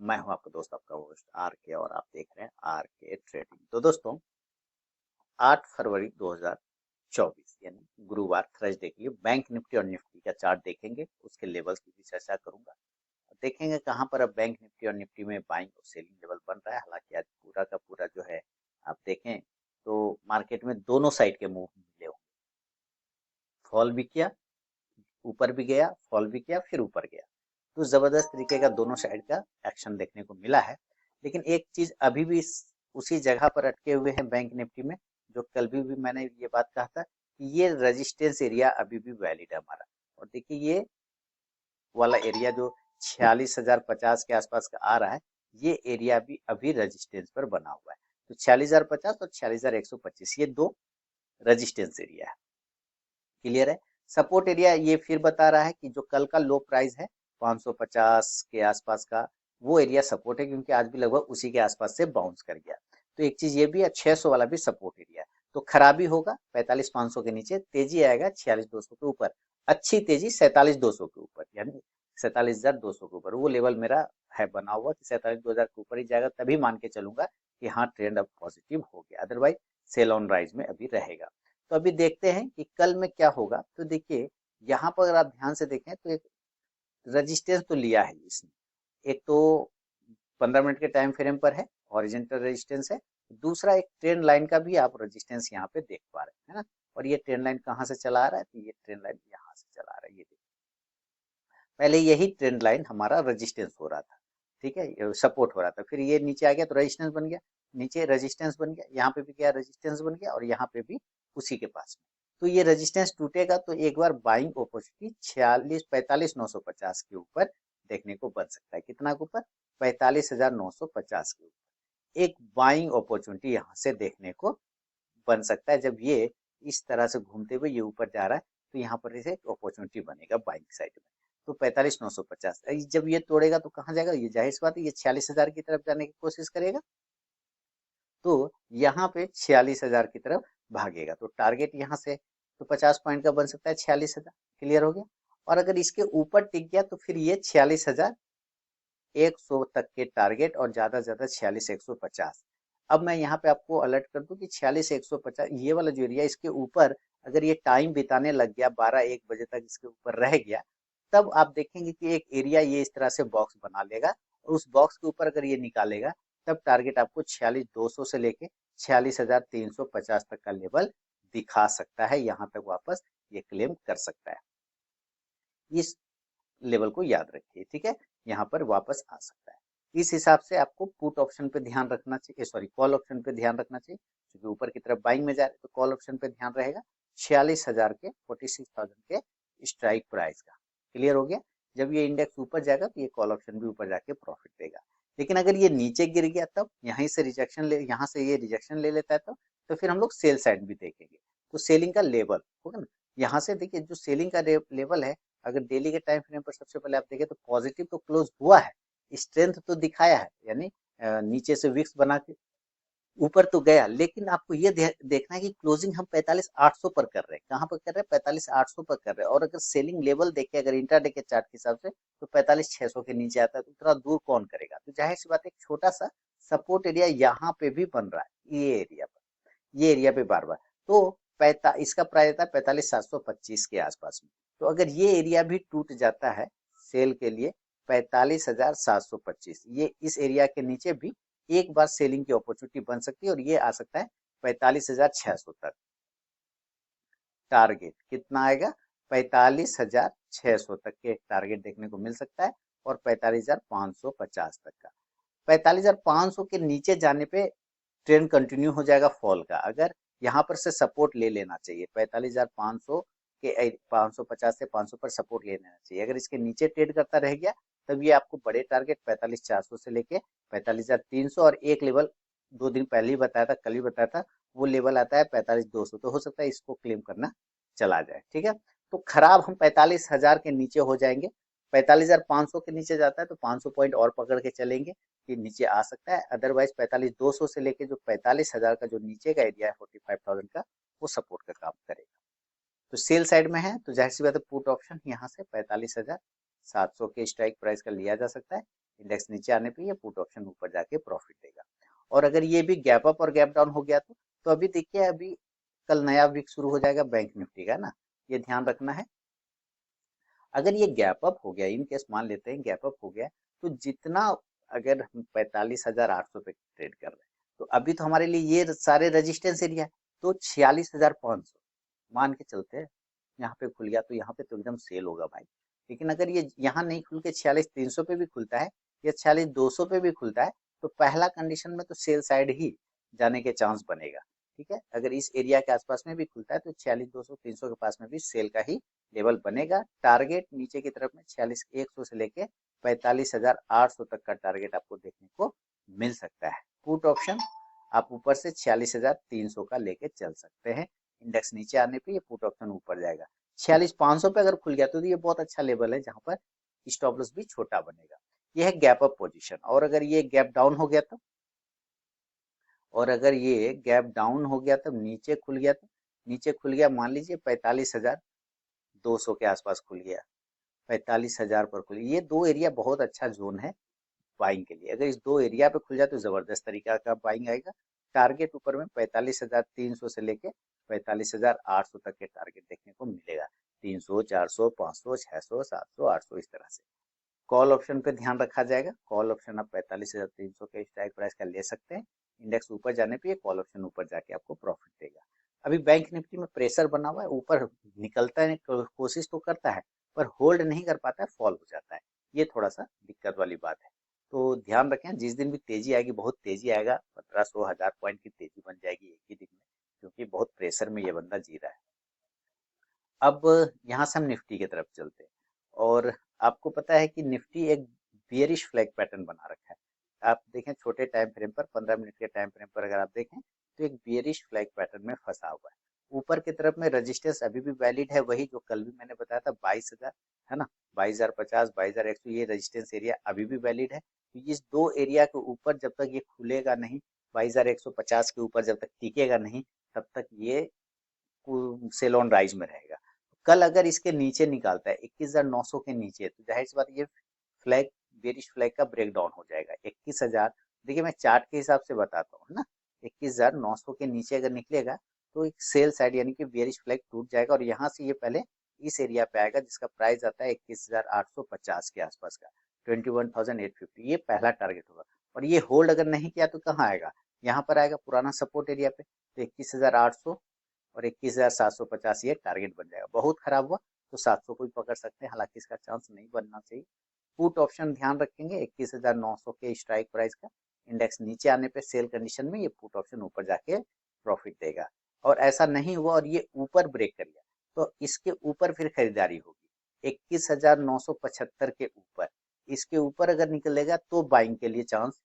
मैं हूं आपका दोस्त, आपका होस्ट आर के, और आप देख रहे हैं आर के ट्रेडिंग। तो दोस्तों, 8 फरवरी 2024 यानी गुरुवार, थर्सडे के लिए बैंक निफ्टी और निफ्टी का चार्ट देखेंगे। उसके लेवल्स की भी चर्चा करूंगा। देखेंगे कहां पर अब बैंक निफ्टी और निफ्टी में बाइंग और सेलिंग लेवल बन रहा है। हालांकि आज पूरा का पूरा जो है, आप देखें तो मार्केट में दोनों साइड के मूव मिले होंगे। फॉल भी किया, ऊपर भी गया, फॉल भी किया, फिर ऊपर गया। तो जबरदस्त तरीके का दोनों साइड का एक्शन देखने को मिला है। लेकिन एक चीज अभी भी उसी जगह पर अटके हुए हैं बैंक निफ्टी में, जो कल भी मैंने ये बात कहा था कि ये रेजिस्टेंस एरिया अभी भी वैलिड है हमारा। और देखिए, ये वाला एरिया जो 46,050 के आसपास का आ रहा है, ये एरिया भी अभी रेजिस्टेंस पर बना हुआ है। तो 46,050 और 46,125 ये दो रेजिस्टेंस एरिया है। क्लियर है। सपोर्ट एरिया ये फिर बता रहा है कि जो कल का लो प्राइस है 550 के आसपास का, वो एरिया सपोर्ट है, क्योंकि आज भी लगभग उसी के आसपास से बाउंस कर गया। तो एक चीज ये भी है, 600 वाला भी सपोर्ट एरिया है। तो खराबी होगा 45,500 के नीचे, तेजी आएगा 46,200 के ऊपर, अच्छी तेजी 47,200 के ऊपर, यानी 47,200 के ऊपर। वो लेवल मेरा है बना हुआ कि 47,200 के ऊपर ही जाएगा, तभी मान के चलूंगा कि हाँ, ट्रेंड अब पॉजिटिव हो गया। अदरवाइज सेल ऑन राइज में अभी रहेगा। तो अभी देखते हैं कि कल में क्या होगा। तो देखिए, यहाँ पर अगर आप ध्यान से देखें तो एक रजिस्टेंस तो लिया है इसने। एक तो 15 मिनट के टाइम फ्रेम पर है, हॉरिजॉन्टल रेजिस्टेंस है। दूसरा एक ट्रेंड लाइन का भी आप रेजिस्टेंस यहाँ पे देख पा रहे हैं, है ना। और ये ट्रेंड लाइन कहाँ से चला आ रहा है, तो ये ट्रेंड लाइन यहाँ से चला आ रहा है। ये देखिए, पहले यही ट्रेंड लाइन हमारा रेजिस्टेंस हो रहा था, ठीक है, सपोर्ट हो रहा था। फिर ये नीचे आ गया तो रेजिस्टेंस बन गया, नीचे रेजिस्टेंस बन गया, यहाँ पे भी क्या रेजिस्टेंस बन गया, और यहाँ पे भी उसी के पास में। तो ये रेजिस्टेंस टूटेगा तो एक बार बाइंग अपॉर्चुनिटी 45,950 के ऊपर देखने को बन सकता है। कितना के ऊपर? 45,950 के ऊपर एक बाइंग अपॉर्चुनिटी यहाँ से देखने को बन सकता है। जब ये इस तरह से घूमते हुए ये ऊपर जा रहा है, तो यहाँ पर इसे एक अपॉर्चुनिटी बनेगा बाइंग साइड में। तो 45,950 जब ये तोड़ेगा तो कहाँ जाएगा? ये जाहिर सी बात है, ये 46,000 की तरफ जाने की कोशिश करेगा। तो यहाँ पे 46,000 की तरफ भागेगा। तो टारगेट यहाँ से तो 50 पॉइंट का बन सकता है 46,000। क्लियर हो गया। और अगर इसके ऊपर टिक गया तो फिर ये 46,100 तक के टारगेट, और ज्यादा से ज्यादा 46,150। अब मैं यहाँ पे आपको अलर्ट कर दूं कि 46,150 ये वाला जो एरिया, इसके ऊपर अगर ये टाइम बिताने लग गया, 12-1 बजे तक इसके ऊपर रह गया, तब आप देखेंगे कि एक एरिया ये इस तरह से बॉक्स बना लेगा, और उस बॉक्स के ऊपर अगर ये निकालेगा, तब टारगेट आपको 46,200 से लेके 46,350 तक का लेवल दिखा सकता है। यहाँ तक वापस ये क्लेम कर सकता है। इस लेवल को याद रखिए, ठीक है। यहाँ पर वापस आ सकता है। इस हिसाब से आपको पुट ऑप्शन पे ध्यान रखना चाहिए, सॉरी, कॉल ऑप्शन पे ध्यान रखना चाहिए, क्योंकि ऊपर की तरफ बाइंग में जा रहे हैं, तो कॉल ऑप्शन पे ध्यान रहेगा 46,000 के, 46,000 के स्ट्राइक प्राइस का। क्लियर हो गया। जब ये इंडेक्स ऊपर जाएगा तो ये कॉल ऑप्शन भी ऊपर जाके प्रॉफिट देगा। लेकिन अगर ये नीचे गिर गया, तब यहीं से रिजेक्शन ले, यहाँ से ये रिजेक्शन ले लेता है, तो फिर हम लोग सेल साइड भी देखेंगे। तो सेलिंग का लेवल होगा ना, यहाँ से देखिए जो सेलिंग का लेवल है, अगर डेली के टाइम फ्रेम पर सबसे पहले आप देखें तो पॉजिटिव तो क्लोज हुआ है, स्ट्रेंथ तो दिखाया है, यानी नीचे से विक्स बना के ऊपर तो गया। लेकिन आपको ये देखना है कि क्लोजिंग हम 45,800 पर कर रहे हैं। कहाँ पर कर रहे हैं? 45,800 पर कर रहे हैं। और अगर सेलिंग लेवल देखें, अगर इंट्राडे के चार्ट के हिसाब से, तो 45,600 के नीचे आता है। तो उतना दूर कौन करेगा? तो जाहिर सी बात है, एक छोटा सा सपोर्ट एरिया यहाँ पे भी बन रहा है, ये एरिया पर, ये एरिया पे बार बार। तो इसका प्राइस था 45,725 के आसपास में। तो अगर ये एरिया भी टूट जाता है सेल के लिए 45,725, ये इस एरिया के नीचे भी एक बार सेलिंग की अपॉर्चुनिटी बन सकती है, और ये आ सकता है 45,600 तक। टारगेट कितना आएगा? 45,600 तक के टारगेट देखने को मिल सकता है, और 45,550 तक का। 45,500 के नीचे जाने पे ट्रेंड कंटिन्यू हो जाएगा फॉल का। अगर यहाँ पर से सपोर्ट ले लेना चाहिए, 45,500 के 550 से 500 पर सपोर्ट ले लेना चाहिए। अगर इसके नीचे ट्रेड करता रह गया, तब ये आपको बड़े टारगेट 45,400 से लेके 45,300, और एक लेवल 2 दिन पहले ही बताया था, कल ही बताया था, वो लेवल आता है 45,200। तो हो सकता है इसको क्लेम करना चला जाए, ठीक है। तो खराब हम 45,000 के नीचे हो जाएंगे। 45,500 के नीचे जाता है तो 500 पॉइंट और पकड़ के चलेंगे, ये नीचे आ सकता है। अदरवाइज 45,200 से लेके जो 45,000 का जो नीचे का एरिया है 45,000 का, वो सपोर्ट का काम करेगा। तो सेल साइड में है, तो जाहिर सी बात है पुट ऑप्शन यहाँ से 45,700 के स्ट्राइक प्राइस का लिया जा सकता है। इंडेक्स नीचे आने पे ये पुट ऑप्शन ऊपर जाके प्रॉफिट देगा। और अगर ये भी गैप अप और गैप डाउन हो गया तो अभी देखिए अभी कल नया वीक शुरू हो जाएगा बैंक निफ्टी का ना, ये ध्यान रखना है। अगर ये गैप अप हो गया, इन केस मान लेते हैं गैप अप हो गया, तो जितना अगर हम 45,800 पे ट्रेड कर रहे हैं तो अभी तो हमारे लिए ये सारे रेजिस्टेंस एरिया है, तो 46,500 मान के चलते हैं। यहाँ पे खुल गया तो यहाँ पे तो एकदम सेल होगा भाई। लेकिन अगर ये यहाँ नहीं खुल के 46,300 पे भी खुलता है या 46,200 पे भी खुलता है तो पहला कंडीशन में तो सेल साइड ही जाने के चांस बनेगा। ठीक है, अगर इस एरिया के आसपास में भी खुलता है तो 46,200 300 के पास में भी सेल का ही लेवल बनेगा। टारगेट नीचे की तरफ में 46,100 से लेके 45,800 तक का टारगेट आपको देखने को मिल सकता है। पुट ऑप्शन आप ऊपर से 46,300 का लेके चल सकते हैं। इंडेक्स नीचे आने पे ये पुट ऑप्शन ऊपर जाएगा। 46,500 पे अगर खुल गया तो ये बहुत अच्छा लेवल है जहां पर स्टॉप लॉस भी छोटा बनेगा। ये है गैप अप पोजीशन। और अगर ये गैप डाउन हो गया तो, और अगर ये गैप डाउन हो गया तब नीचे खुल गया तो, नीचे खुल गया मान लीजिए 45,200 के आसपास खुल गया, 45,000 पर खुल गया। ये दो एरिया बहुत अच्छा जोन है बाइंग के लिए। अगर इस दो एरिया पे खुल जाए तो जबरदस्त तरीका का बाइंग आएगा। टारगेट ऊपर में 45,300 से लेके 45,800 तक के टारगेट देखने को मिलेगा। 300, 400, 500, 600, 700, 800 इस तरह से। कॉल ऑप्शन पे ध्यान रखा जाएगा। कॉल ऑप्शन आप 45,300 के स्ट्राइक प्राइस का ले सकते हैं। इंडेक्स ऊपर जाने पे ये कॉल ऑप्शन ऊपर जाके आपको प्रॉफिट देगा। अभी बैंक निफ्टी में प्रेशर बना हुआ है, ऊपर निकलता है, कोशिश तो करता है पर होल्ड नहीं कर पाता है, फॉल हो जाता है। ये थोड़ा सा दिक्कत वाली बात है। तो ध्यान रखें, जिस दिन भी तेजी आएगी, बहुत तेजी आएगा, 1500 1000 पॉइंट की तेजी बन जाएगी एक ही दिन में, क्योंकि बहुत प्रेशर में ये बंदा जी रहा है। अब यहाँ से हम निफ्टी की तरफ चलते हैं। और आपको पता है कि निफ्टी एक बियरिश फ्लैग पैटर्न बना रखा है। आप देखें छोटे टाइम फ्रेम पर, 15 मिनट के टाइम फ्रेम पर अगर आप देखें तो एक बियरिश फ्लैग पैटर्न में फंसा हुआ है। ऊपर की तरफ में रजिस्टेंस अभी भी वैलिड है, वही जो कल भी मैंने बताया था 22,000 है ना, 22,050, 22,100, ये रजिस्टेंस एरिया अभी भी वैलिड है। तो इस दो एरिया के ऊपर जब तक ये खुलेगा नहीं, 22,150 के ऊपर जब तक टिकेगा नहीं, तब तक ये सेल ऑन राइज में रहेगा। कल अगर इसके नीचे निकालता है 21,900 के नीचे, तो जाहिर सी बात ये फ्लैग, बेरिश फ्लैग का ब्रेक डाउन हो जाएगा। 21,000, देखिए मैं चार्ट के हिसाब से बताता हूँ ना, 21,900 के नीचे अगर निकलेगा तो एक सेल साइड यानी कि बेरिश फ्लैग टूट जाएगा और यहाँ से ये पहले इस एरिया पे आएगा जिसका प्राइस आता है 21,850 के आसपास का, 21,850। ये पहला टारगेट होगा। और ये होल्ड अगर नहीं किया तो कहाँ आएगा, यहाँ पर आएगा पुराना सपोर्ट एरिया पे, तो 21,800 और 21,750 ये टारगेट बन जाएगा। बहुत खराब हुआ तो 700 को भी पकड़ सकते हैं, हालांकि इसका चांस नहीं बनना चाहिए। पुट ऑप्शन ध्यान रखेंगे 21,900 के स्ट्राइक प्राइस का। इंडेक्स नीचे आने पे सेल कंडीशन में ये पुट ऑप्शन ऊपर जाके प्रॉफिट देगा। और ऐसा नहीं हुआ और ये ऊपर ब्रेक कर गया तो इसके ऊपर फिर खरीदारी होगी 21,975 के ऊपर। इसके ऊपर अगर निकलेगा तो बाइंग के लिए चांस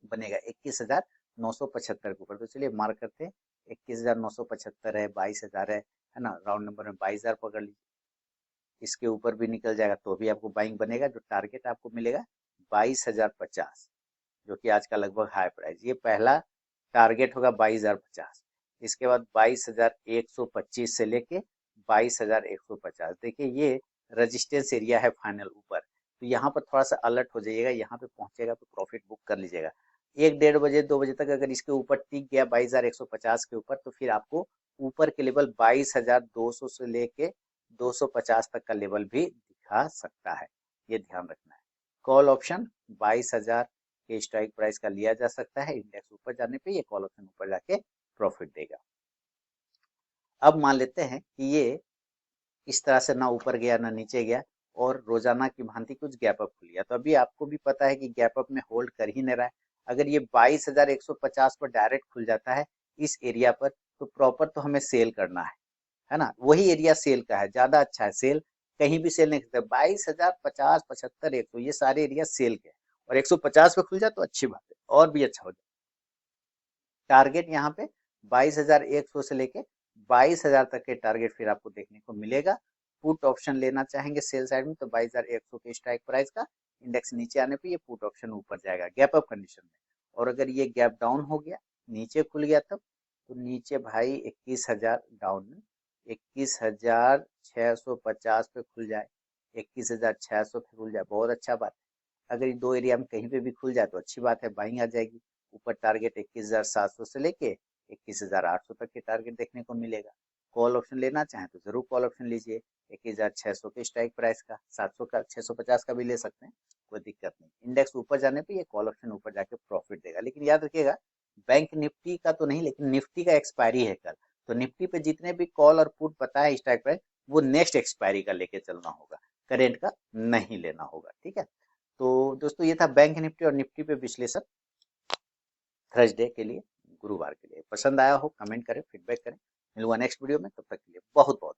बनेगा 21,975 के ऊपर। तो चलिए मार्क करते हैं, 21,975 है, 22,000 है ना, राउंड नंबर में 22,000 पकड़ लीजिए। इसके ऊपर भी निकल जाएगा तो भी आपको बाइंग बनेगा। जो टारगेट आपको मिलेगा 22,050, जो कि आज का लगभग हाई प्राइस, ये पहला टारगेट होगा 22,050। इसके बाद 22,125 से लेके 22,150, देखिए ये रजिस्टेंस एरिया है फाइनल ऊपर। तो यहाँ पर थोड़ा सा अलर्ट हो जाइएगा, यहाँ पे पहुंचेगा तो प्रॉफिट बुक कर लीजिएगा। 1 डेढ़ बजे 2 बजे तक अगर इसके ऊपर टिक गया 22,150 के ऊपर, तो फिर आपको ऊपर के लेवल 22,200 से लेके 250 तक का लेवल भी दिखा सकता है, ये ध्यान रखना है। कॉल ऑप्शन 22,000 के स्ट्राइक प्राइस का लिया जा सकता है। इंडेक्स ऊपर जाने पे ये कॉल ऑप्शन ऊपर जाके प्रॉफिट देगा। अब मान लेते हैं कि ये इस तरह से ना ऊपर गया ना नीचे गया और रोजाना की भांति कुछ गैप अप खुल गया, तो अभी आपको भी पता है कि गैप अप में होल्ड कर ही नहीं रहा है। अगर ये 22,150 पर डायरेक्ट खुल जाता है इस एरिया पर, तो प्रॉपर तो हमें सेल करना है ना, वही एरिया सेल का है, ज्यादा अच्छा है। सेल कहीं भी सेल नहीं करते, 22,050, 75, 100 ये सारे एरिया सेल के, और 150 पे खुल जाए तो अच्छी बात है, और भी अच्छा हो जाए। टारगेट यहाँ पे 22,100 से लेके 22,000 तक के टारगेट फिर आपको देखने को मिलेगा। पुट ऑप्शन लेना चाहेंगे सेल साइड में तो 22,100 के स्ट्राइक प्राइस का। इंडेक्स नीचे आने पे ये पुट ऑप्शन ऊपर जाएगा गैप अप कंडीशन में। और अगर ये गैप डाउन हो गया, नीचे खुल गया तब, तो नीचे भाई 21,000 डाउन में 21,650 पे खुल जाए, 21,600 पे खुल जाए, बहुत अच्छा बात है। अगर ये दो एरिया में कहीं पे भी खुल जाए तो अच्छी बात है, बाइंग आ जाएगी। ऊपर टारगेट 21,700 से लेके 21,800 तक के टारगेट देखने को मिलेगा। कॉल ऑप्शन लेना चाहें तो जरूर कॉल ऑप्शन लीजिए 21,600 के स्ट्राइक प्राइस का, 700 का, 650 का भी ले सकते हैं, कोई दिक्कत नहीं। इंडेक्स ऊपर जाने पे ये कॉल ऑप्शन ऊपर जाके प्रॉफिट देगा। लेकिन याद रखिएगा, बैंक निफ्टी का तो नहीं, लेकिन निफ्टी का एक्सपायरी है कल, तो निफ्टी पे जितने भी कॉल और पुट पता है स्ट्राइक प्राइस, वो नेक्स्ट एक्सपायरी का लेके चलना होगा, करेंट का नहीं लेना होगा। ठीक है, तो दोस्तों ये था बैंक निफ्टी और निफ्टी पे विश्लेषण थर्सडे के लिए, गुरुवार के लिए। पसंद आया हो कमेंट करें, फीडबैक करें। मिलूंगा नेक्स्ट वीडियो में, तब तक के लिए बहुत बहुत